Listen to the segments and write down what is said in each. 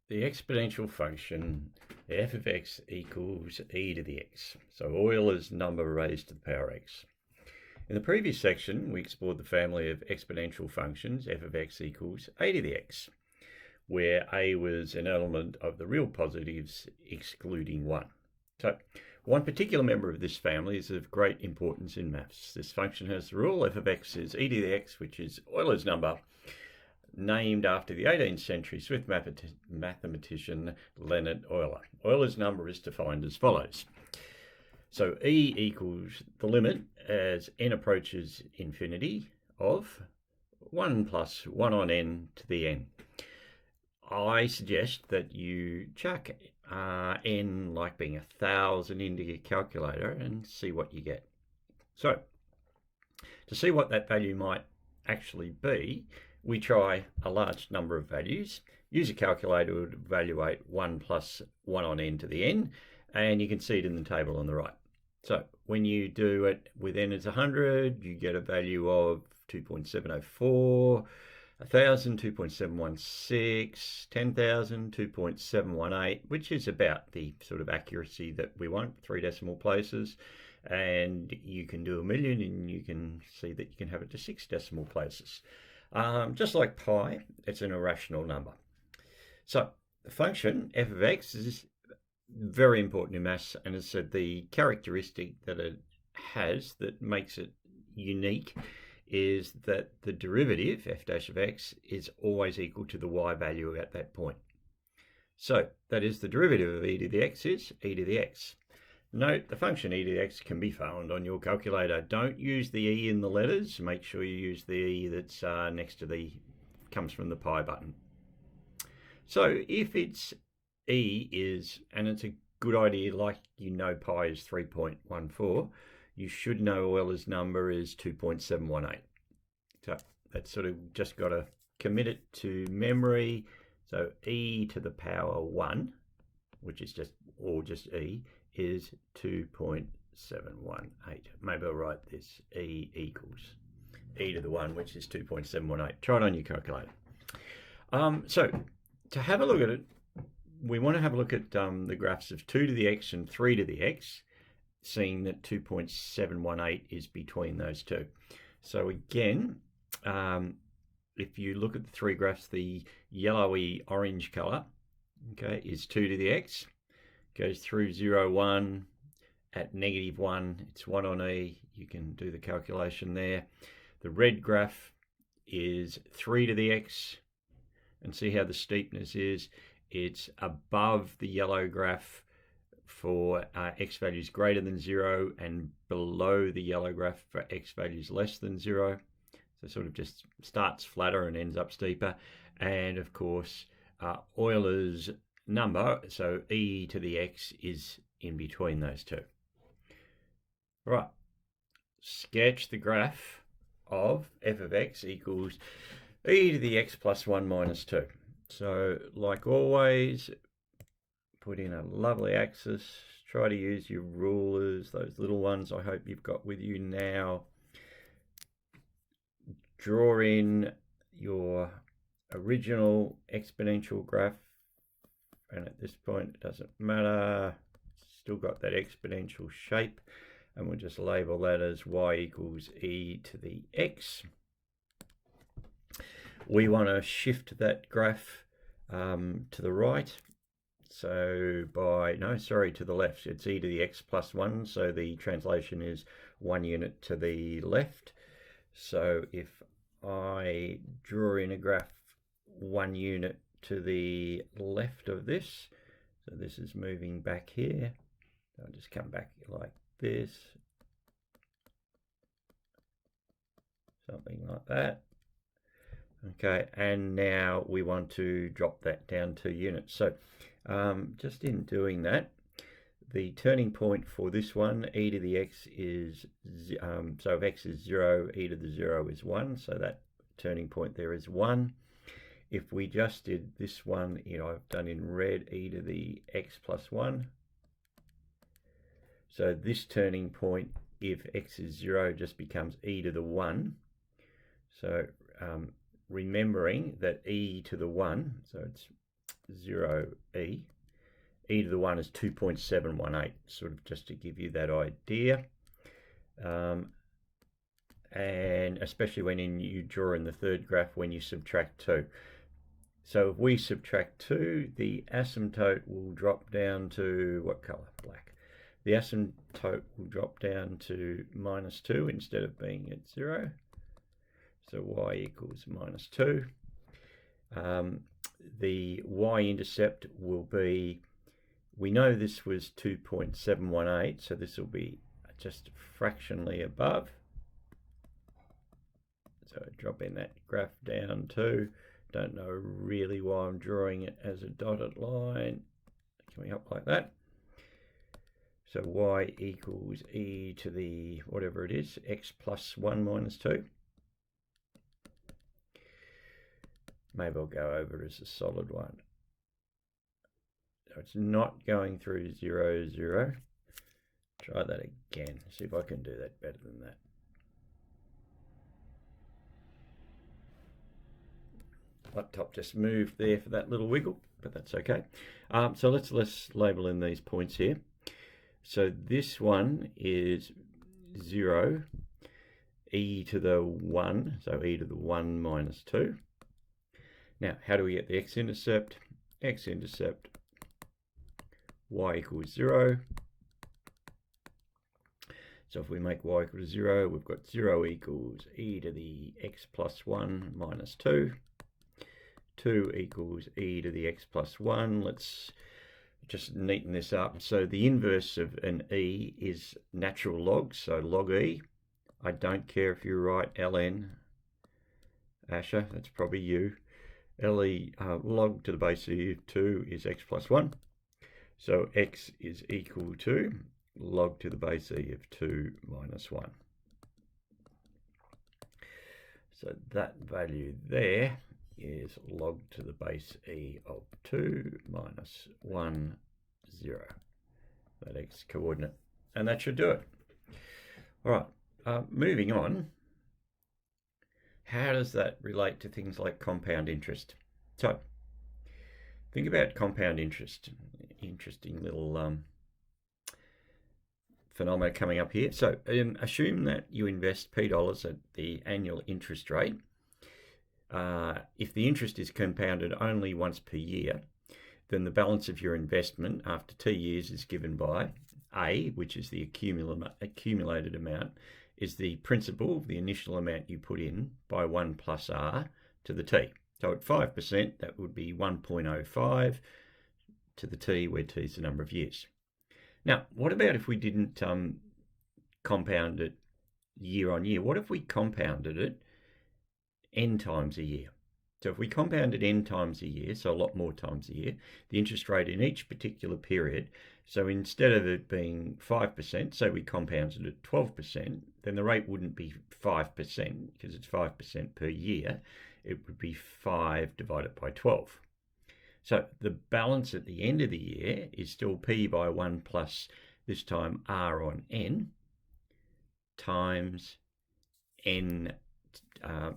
The exponential function f of x equals e to the x. So Euler's number raised to the power x. In the previous section, we explored the family of exponential functions f of x equals a to the x, where a was an element of the real positives excluding 1. So one particular member of this family is of great importance in maths. This function has the rule f of x is e to the x, which is Euler's number, named after the 18th century Swiss mathematician Leonhard Euler. Euler's number is defined as follows. So e equals the limit as n approaches infinity of 1 plus 1 on n to the n. I suggest that you chuck n like being 1,000 into your calculator and see what you get. So to see what that value might actually be, we try a large number of values, use a calculator to evaluate 1 plus 1 on n to the n, and you can see it in the table on the right. So when you do it with n as 100, you get a value of 2.704, 1,000, 2.716, 10,000, 2.718, which is about the sort of accuracy that we want, 3 decimal places. And you can do a million and you can see that you can have it to 6 decimal places. Just like pi, it's an irrational number. So the function f of x is very important in maths, and as I said, the characteristic that it has that makes it unique is that the derivative f dash of x is always equal to the y value at that point. So that is, the derivative of e to the x is e to the x. Note, the function e to the x can be found on your calculator. Don't use the e in the letters. Make sure you use the e that's next to comes from the pi button. So if it's e is, and it's a good idea, like you know pi is 3.14, you should know Euler's number is 2.718. So that's sort of just got to commit it to memory. So e to the power 1, which is just e, is 2.718. Maybe I'll write this, e equals e to the 1, which is 2.718. Try it on your calculator. So to have a look at it, we want to have a look at the graphs of 2 to the x and 3 to the x, seeing that 2.718 is between those two. So again, if you look at the three graphs, the yellowy orange color, okay, is 2 to the x, goes through 0, 1, at -1, it's 1 on e, you can do the calculation there. The red graph is 3 to the x, and see how the steepness is. It's above the yellow graph for x values greater than 0 and below the yellow graph for x values less than 0. So sort of just starts flatter and ends up steeper. And of course, Euler's number, so e to the x, is in between those two. Right, sketch the graph of f of x equals e to the x plus 1 minus 2. So like always, put in a lovely axis, try to use your rulers, those little ones I hope you've got with you now. Draw in your original exponential graph, and at this point it doesn't matter, still got that exponential shape, and we'll just label that as y equals e to the x. We want to shift that graph to the right, so to the left. It's e to the x plus 1, so the translation is 1 unit to the left. So if I draw in a graph 1 unit to the left of this, so this is moving back here, I'll just come back like this, something like that. Okay, and now we want to drop that down 2 units. So just in doing that, the turning point for this one, e to the x is, so if x is 0, e to the 0 is 1, so that turning point there is 1. If we just did this one, I've done in red, e to the x plus 1. So this turning point, if x is 0, just becomes e to the 1. So remembering that e to the 1, so it's 0e. E to the 1 is 2.718, sort of just to give you that idea. And especially when you draw in the third graph when you subtract 2. So if we subtract 2, the asymptote will drop down to, what colour? Black. The asymptote will drop down to -2 instead of being at 0. So y equals -2. The y-intercept will be, we know this was 2.718, so this will be just fractionally above. So dropping that graph down to, don't know really why I'm drawing it as a dotted line, coming up like that. So y equals e to the, whatever it is, x plus 1 minus 2. Maybe I'll go over it as a solid one. So it's not going through 0, 0. Try that again, see if I can do that better than that. Laptop just moved there for that little wiggle, but that's okay. So let's label in these points here. So this one is 0, e to the 1, so e to the 1 minus 2. Now, how do we get the x-intercept? X-intercept, y equals 0. So if we make y equal to 0, we've got 0 equals e to the x plus 1 minus 2. 2 equals e to the x plus 1. Let's just neaten this up. So the inverse of an e is natural log, so log e. I don't care if you write ln, Asher, that's probably you. Le log to the base e of 2 is x plus 1. So x is equal to log to the base e of 2 minus 1. So that value there is log to the base e of 2 minus 1, 0. That x coordinate. And that should do it. All right, moving on. How does that relate to things like compound interest? So, think about compound interest. Interesting little phenomena coming up here. So, assume that you invest P dollars at the annual interest rate. If the interest is compounded only once per year, then the balance of your investment after 2 years is given by A, which is the accumulated amount, is the principal, the initial amount you put in, by 1 plus R to the T. So at 5%, that would be 1.05 to the T, where T is the number of years. Now, what about if we didn't compound it year on year? What if we compounded it n times a year? So if we compounded n times a year, so a lot more times a year, the interest rate in each particular period, so instead of it being 5%, say we compounded it at 12%, then the rate wouldn't be 5% because it's 5% per year. It would be 5 divided by 12. So the balance at the end of the year is still P by 1 plus, this time R on N, times N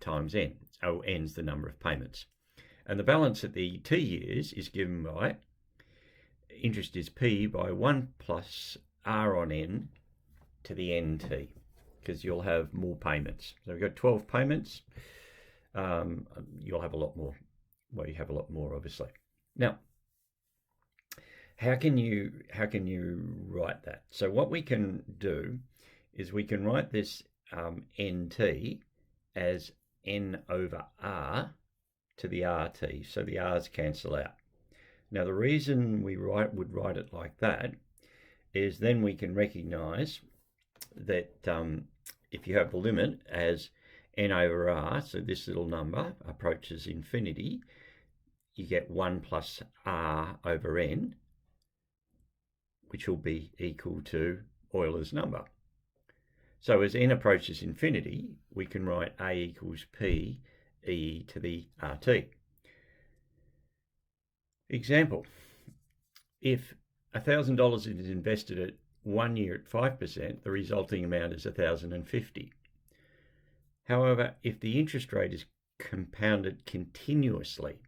times N. So N's the number of payments. And the balance at the T years is given by, interest is P by 1 plus R on N to the NT, because you'll have more payments. So we've got 12 payments. You'll have a lot more. Well, you have a lot more, obviously. Now, how can you write that? So what we can do is we can write this NT as N over R to the RT. So the R's cancel out. Now, the reason we would write it like that is then we can recognize that if you have the limit as N over R, so this little number approaches infinity, you get 1 plus R over N, which will be equal to Euler's number. So as N approaches infinity, we can write A equals P e to the RT. Example, if $1,000 is invested at 1 year at 5%, the resulting amount is $1,050. However, if the interest rate is compounded continuously,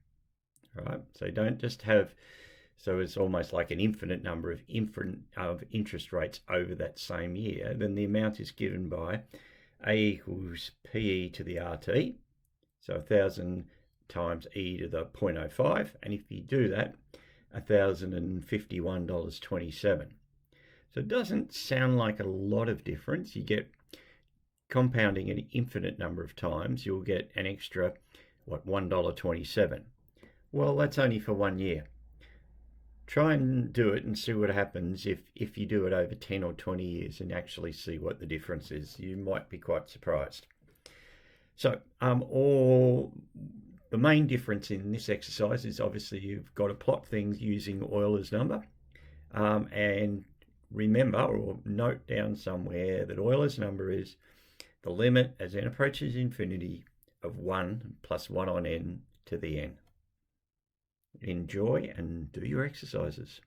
right? So don't just have, so it's almost like an infinite number of interest rates over that same year. Then the amount is given by A equals PE to the RT, so 1,000 times E to the 0.05, and if you do that, $1,051.27. So it doesn't sound like a lot of difference. You get compounding an infinite number of times, you'll get an extra, $1.27. Well, that's only for 1 year. Try and do it and see what happens if you do it over 10 or 20 years and actually see what the difference is. You might be quite surprised. So the main difference in this exercise is obviously you've got to plot things using Euler's number, and remember or note down somewhere that Euler's number is the limit as n approaches infinity of 1 plus 1 on n to the n. Enjoy and do your exercises.